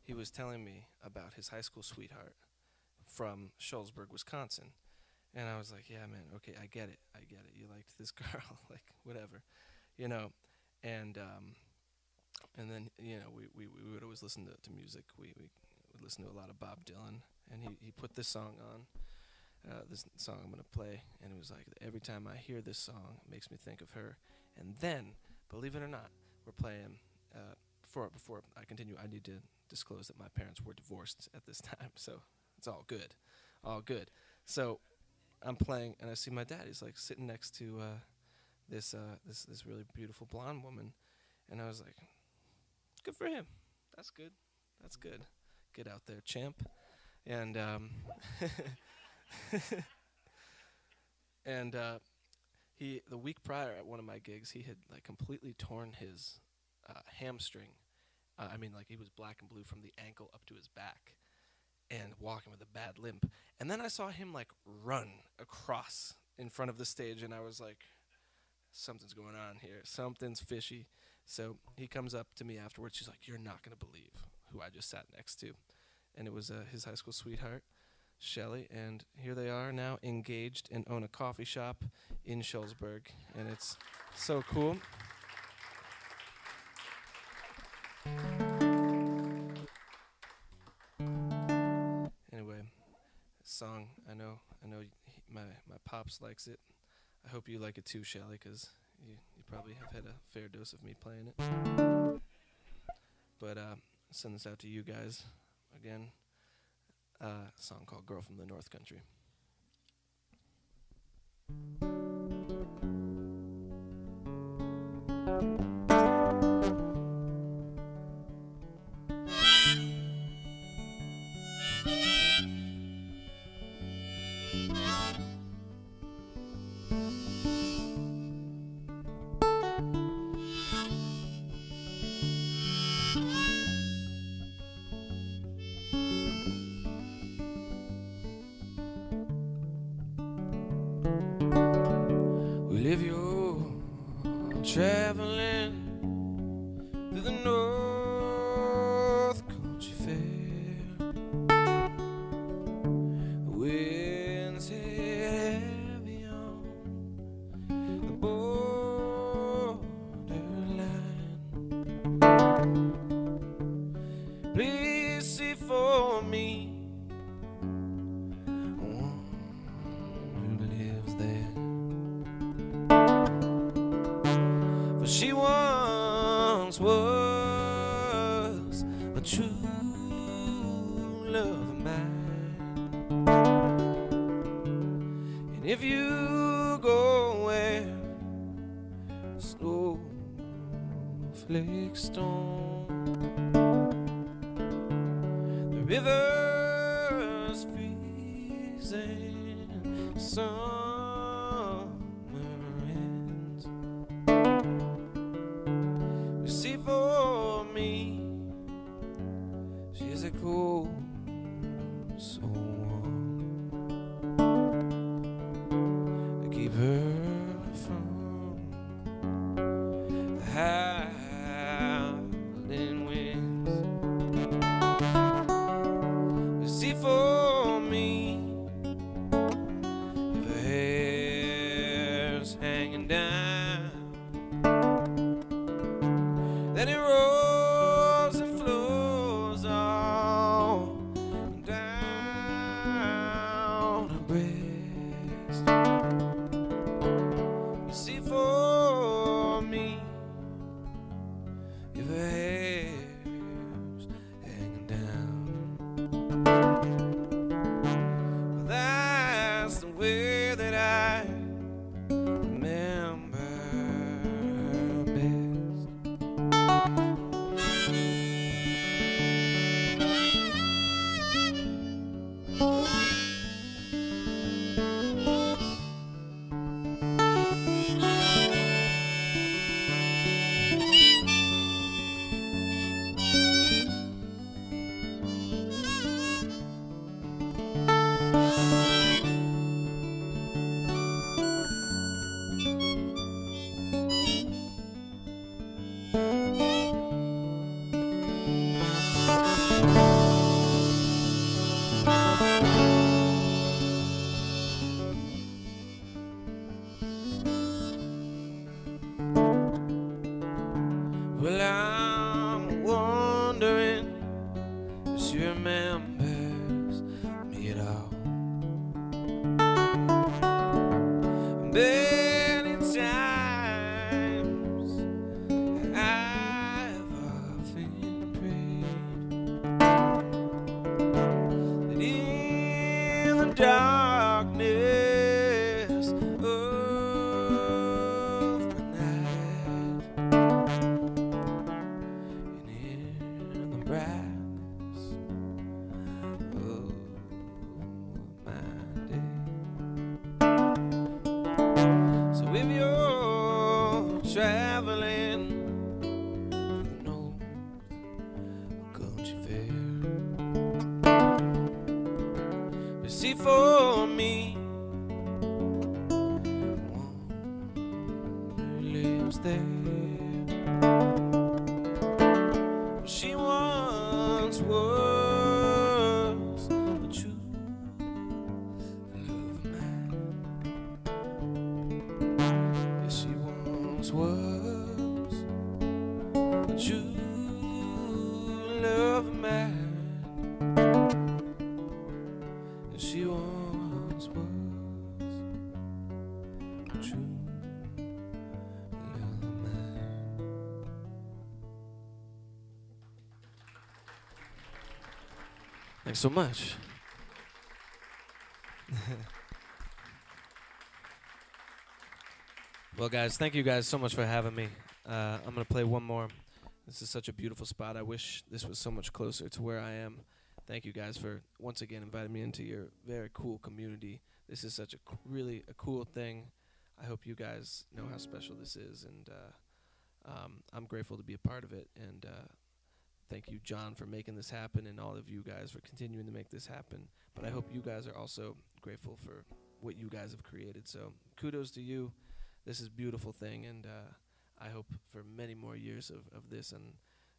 S3: he was telling me about his high school sweetheart from Shullsburg, Wisconsin. And I was like, yeah, man, okay, I get it. You liked this girl, like, whatever, you know. And then, we would always listen to music. We would listen to a lot of Bob Dylan. And he put this song on, this song I'm going to play. And it was like, every time I hear this song, it makes me think of her. And then, believe it or not, we're playing, before I continue, I need to disclose that my parents were divorced at this time. So it's all good. All good. So I'm playing, and I see my dad. He's like sitting next to this really beautiful blonde woman, and I was like, "Good for him. That's good. That's good. Get out there, champ." And and he the week prior at one of my gigs, he had like completely torn his hamstring. I mean, like he was black and blue from the ankle up to his back, and walking with a bad limp. And then I saw him like run across in front of the stage, and I was like, something's going on here. Something's fishy. So he comes up to me afterwards. She's like, you're not going to believe who I just sat next to. And it was his high school sweetheart, Shelly. And here they are now engaged and own a coffee shop in Shullsburg. And it's so cool. Anyway, song, I know my pops likes it. I hope you like it too, Shelly, because you probably have had a fair dose of me playing it. But send this out to you guys again. A song called Girl from the North Country. Well, if you're traveling through the North Country Fair, the winds hit heavy on the borderline. Please see for me one who lives there. For she once was a true love of mine. And if you go where snowflakes storm, the river's freezing, summer ends. See for me, she's a cold so warm to keep her from the howling winds. See for me, if her hair's hanging down, then it rolls and flows on down her breast. You see for me, if her hair's hanging down, well, that's the way that I remember best.
S2: darkness of my night, and in the brightness of my day. So if you're traveling through the north country fair, but see for me one who lives there. She once was a true love of mine. Yes, she once was a true love of mine. Yes, she once was a true love of mine. Thanks so much. Well, guys, thank you guys so much for having me. I'm going to play one more. This is such a beautiful spot. I wish this was so much closer to where I am. Thank you guys for once again inviting me into your very cool community. This is such a really a cool thing. I hope you guys know how special this is, and I'm grateful to be a part of it. And thank you, John, for making this happen, and all of you guys for continuing to make this happen. But I hope you guys are also grateful for what you guys have created. So kudos to you. This is a beautiful thing, and I hope for many more years of this and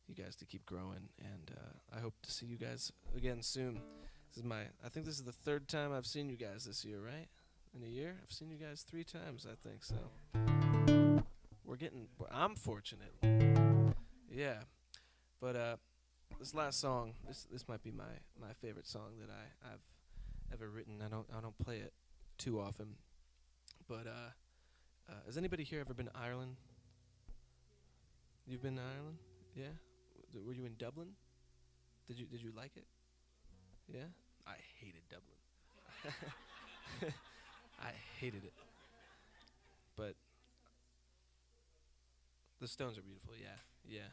S2: you guys to keep growing. And I hope to see you guys again soon. This is I think this is the third time I've seen you guys this year, right? In a year? I've seen you guys 3 times, I think, so. I'm fortunate. Yeah. But this last song, this might be my favorite song that I've ever written. I don't play it too often. But has anybody here ever been to Ireland? You've been to Ireland? Yeah? Were you in Dublin? Did you like it? Yeah? I hated Dublin. I hated it. But the stones are beautiful, yeah. Yeah.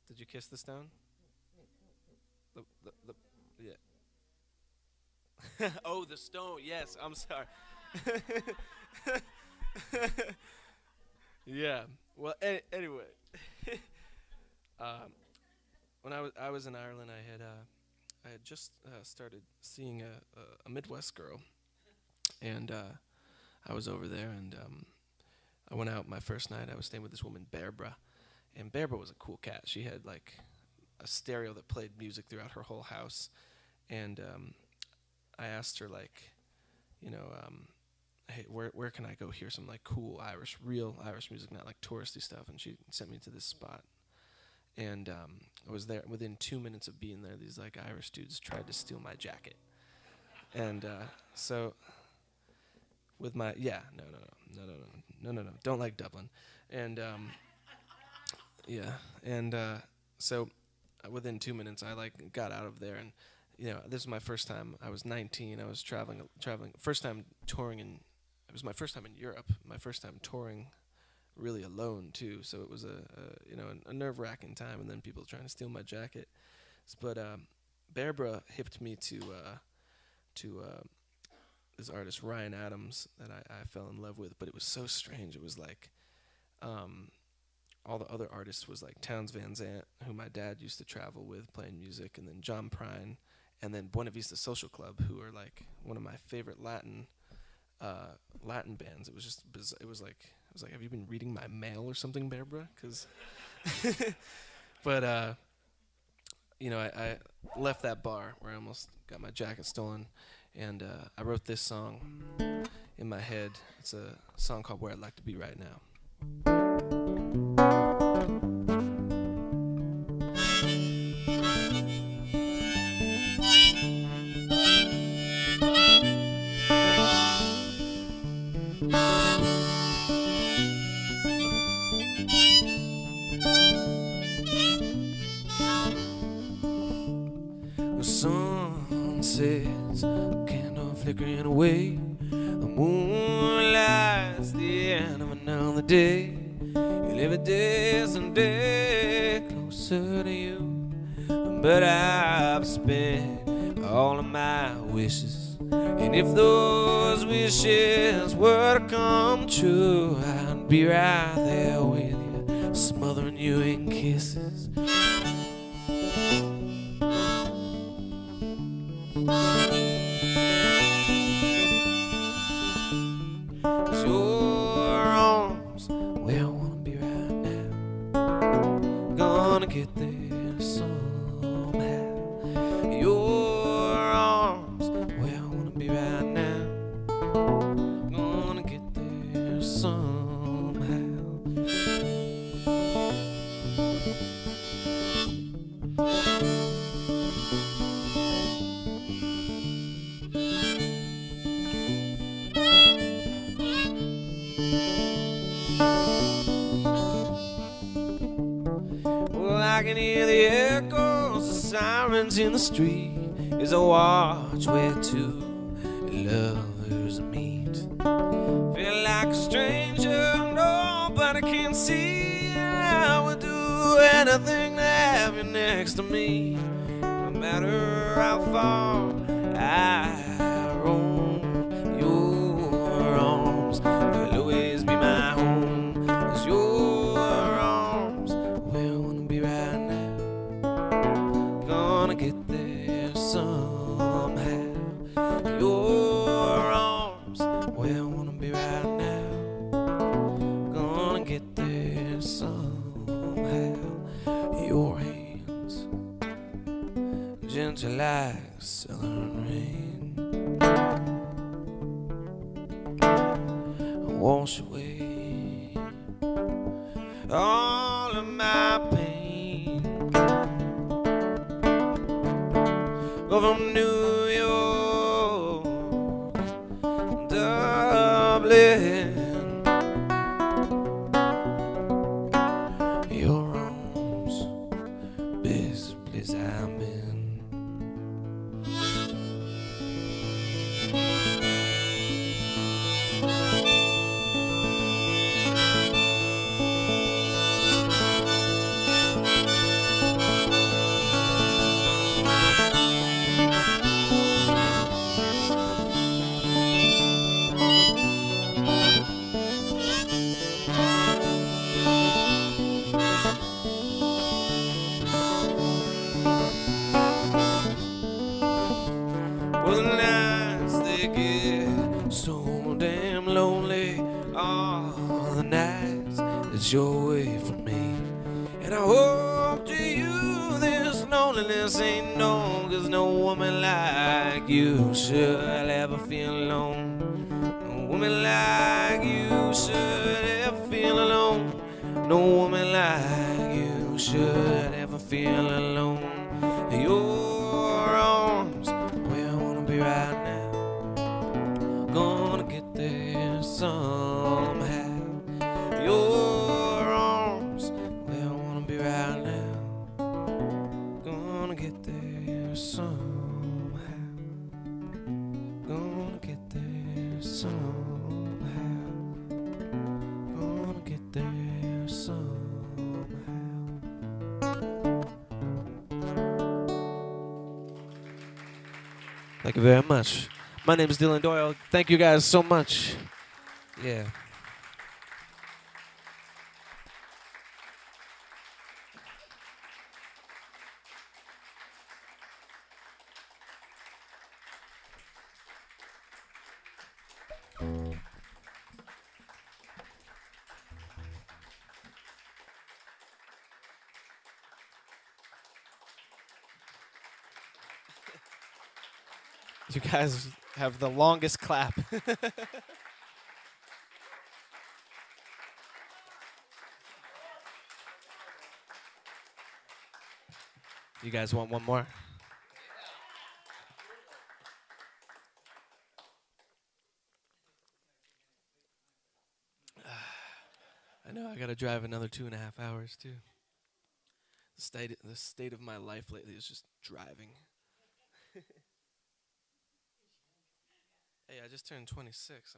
S2: Did you kiss the stone? Yeah. Oh, the stone, yes, I'm sorry. Yeah. Well, anyway, when I was in Ireland, I had just started seeing a Midwest girl, and I was over there, and I went out my first night. I was staying with this woman, Barbara, and Barbara was a cool cat. She had like a stereo that played music throughout her whole house, and I asked her, like, you know, hey, where can I go hear some like cool real Irish music, not like touristy stuff? And she sent me to this spot, and I was there. Within 2 minutes of being there, these like Irish dudes tried to steal my jacket, and so with my no, don't like Dublin, and yeah, and so within 2 minutes, I like got out of there, and you know, this was my first time. I was 19. I was traveling, first time touring in. It was my first time in Europe. My first time touring, really alone too. So it was a nerve-wracking time. And then people trying to steal my jacket. But Barbara hipped me to this artist Ryan Adams that I fell in love with. But it was so strange. It was like all the other artists was like Townes Van Zandt, who my dad used to travel with playing music, and then John Prine, and then Buena Vista Social Club, who are like one of my favorite Latin bands. It was just it was like have you been reading my mail or something, Barbara? Cause but you know, I left that bar where I almost got my jacket stolen, and I wrote this song in my head. It's a song called Where I'd Like to Be Right Now. The sun sets, a candle flickering away. The moon lights the end of another day. You live a distant day closer to you. But I've spent all of my wishes, and if those wishes were to come true, I'd be right there with you, smothering you in kisses. 'Cause your arms, where I wanna be right now. Gonna get there somehow. Your arms, where I wanna be right now. Gonna get there somehow. I can hear the echoes, the sirens in the street as I watch where two lovers meet. Feel like a stranger, nobody can see. I would do anything to have you next to me. No matter how far I roam, your arms will always be my home. 'Cause your arms, where I wanna be right now. Gonna get there somehow. Your arms, where I wanna be right now. Gonna get there somehow. Your hands, gentle like southern rain, wash away all of my pain. Go from New York, Dublin. Your arms, best place I'm in. Well, the nights they get so damn lonely. All the nights that you're away from me. And I hope to you this loneliness ain't known. 'Cause no woman like you should ever feel alone. No woman like you should ever feel alone. No woman like you should ever feel alone. Your arms, where I wanna be right now. Gonna get there somehow. Your arms, where I wanna be right now. Gonna get there somehow. Gonna get there somehow. Gonna get there somehow. Thank you very much. My name is Dylan Doyle. Thank you guys so much. Yeah. You guys have the longest clap. You guys want one more? I know I gotta drive another 2.5 hours too. The state of my life lately is just driving.
S3: Hey, I just turned 26.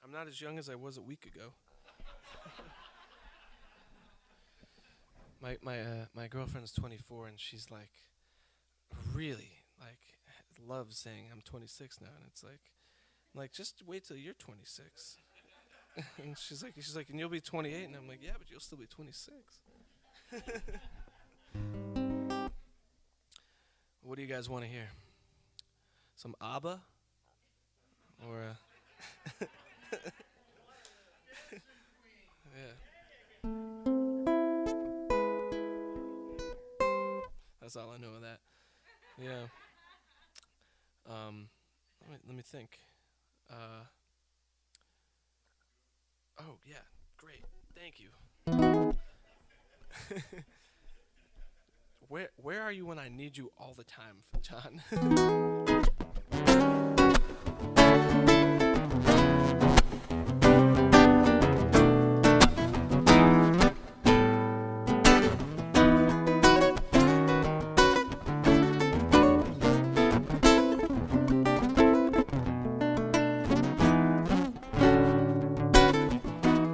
S3: I'm not as young as I was a week ago. My girlfriend's 24, and she's like really like loves saying I'm 26 now, and it's like just wait till you're 26. And she's like, and you'll be 28, and I'm like, yeah, but you'll still be 26. What do you guys want to hear? Some ABBA? Or yeah. That's all I know of that. Yeah. Let me think. Oh yeah, great. Thank you. Where are you when I need you all the time, John?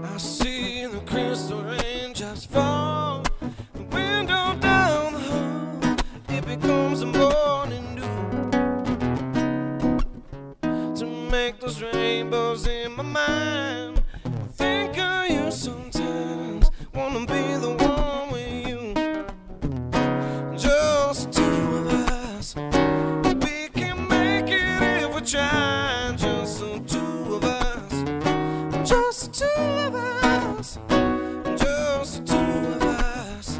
S3: I see the crystal raindrops fall, the window down the hall, it becomes a morning dew. To make those rainbows in my mind, I think of you sometimes, wanna be the one with you. Just two of us, we can make it if we try. Just the two of us, just the two of us, just the two of us,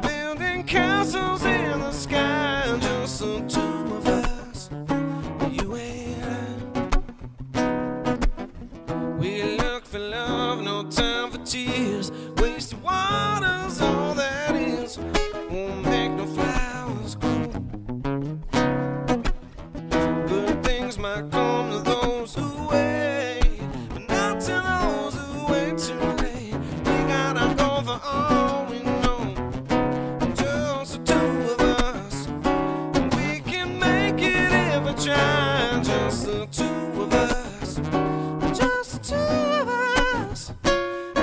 S3: building castles in the sky. Just the two of us, you and I. We look for love, no time for tears. Wasted water's all that is. Won't make no flowers grow. Good things might come to those who wait, but not to those who wait too late. We gotta go for all we know. Just the two of us, we can make it if we try. Just the two of us, just the two of us,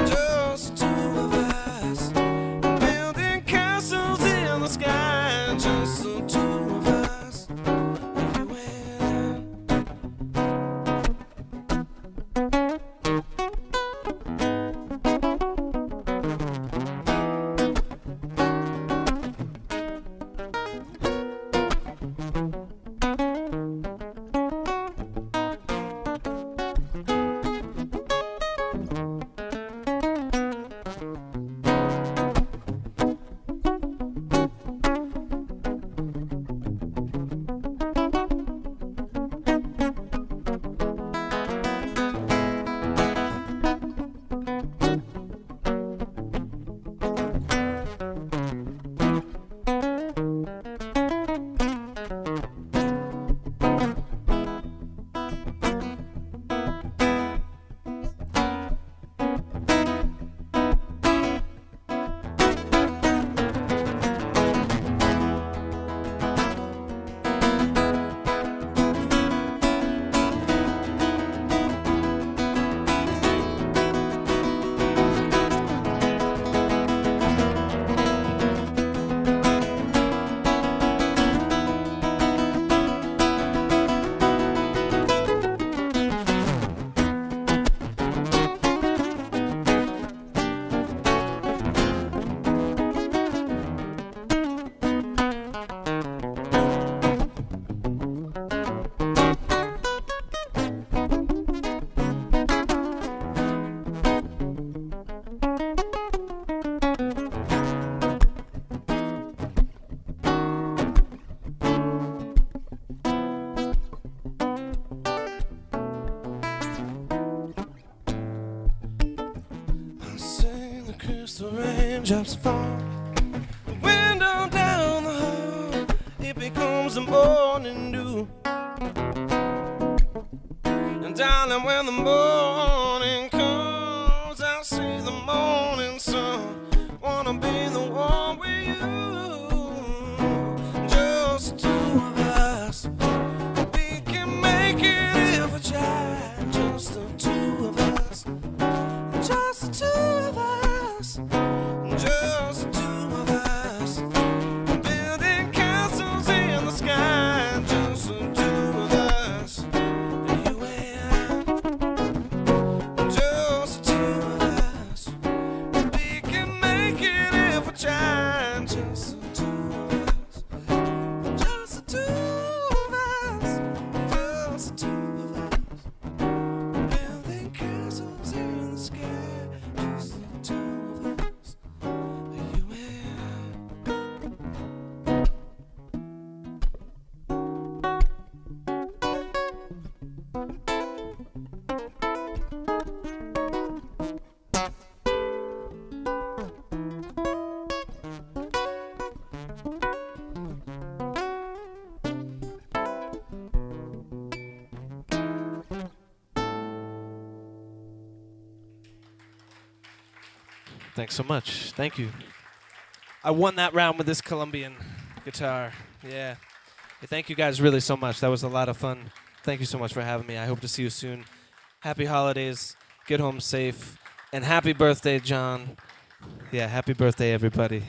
S3: just the two of us, building castles in the sky. Just the two of us, you and I sing the crystal raindrops fall, the window down the hall, it becomes the morning dew. And darling, when the morning comes, I'll see the morning sun. Wanna be the one with you. Just the two of us, we can make it if we try. Thanks so much. Thank you. I won that round with this Colombian guitar. Yeah. Hey, thank you guys really so much. That was a lot of fun. Thank you so much for having me. I hope to see you soon. Happy holidays. Get home safe. And happy birthday, John. Yeah, happy birthday, everybody.